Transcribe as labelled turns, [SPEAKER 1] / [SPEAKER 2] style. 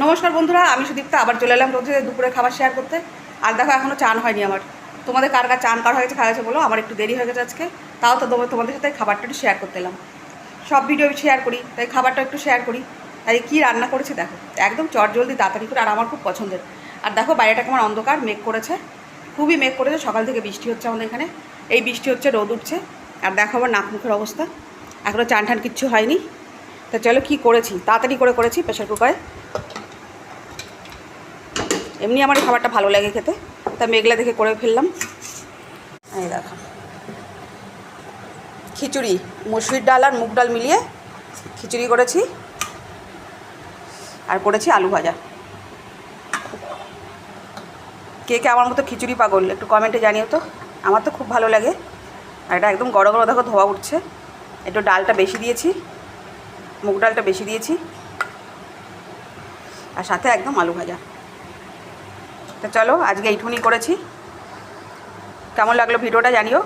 [SPEAKER 1] নমস্কার বন্ধুরা, আমি সুদীপ্তা আবার চলে এলাম রোজে দুপুরে খাবার শেয়ার করতে। আর দেখো এখনও চান হয়নি আমার। তোমাদের কার কার চান কার হয়ে গেছে বলো, আমার একটু দেরি হয়ে গেছে আজকে। তাও তো তোমাদের সাথে খাবারটা একটু শেয়ার করতে এলাম। সব ভিডিও শেয়ার করি, তাই খাবারটা একটু শেয়ার করি। তাই কী রান্না করেছি দেখো, একদম চটজলদি তাড়াতাড়ি করে, আর আমার খুব পছন্দের। আর দেখো বাইরেটা কেমন অন্ধকার, মেঘ করেছে, খুবই মেঘ করেছে, সকাল থেকে বৃষ্টি হচ্ছে আমাদের এখানে। এই বৃষ্টি হচ্ছে, রোদ উঠছে। আর দেখো আমার নাক মুখের অবস্থা, এখনও চান টান কিচ্ছু হয়নি। তা চলো কী করেছি, তাড়াতাড়ি করেছি প্রেশার কুকারে। এমনি আমার এই খাবারটা ভালো লাগে খেতে, তা মেঘলা দেখে করে ফেললাম। এই দেখো খিচুড়ি, মসুরির ডাল আর মুগ ডাল মিলিয়ে খিচুড়ি করেছি, আর করেছি আলু ভাজা। কে কে আমার মতো খিচুড়ি পাগল একটু কমেন্টে জানিও তো, আমার তো খুব ভালো লাগে। আর এটা একদম গড় গড় দেখো ধোয়া উঠছে। একটু ডালটা বেশি দিয়েছি, মুগ ডালটা বেশি দিয়েছি, আর সাথে একদম আলু ভাজা। তো চলো আজকে এইটুকুনি করেছি। কেমন লাগলো ভিডিওটা জানিও।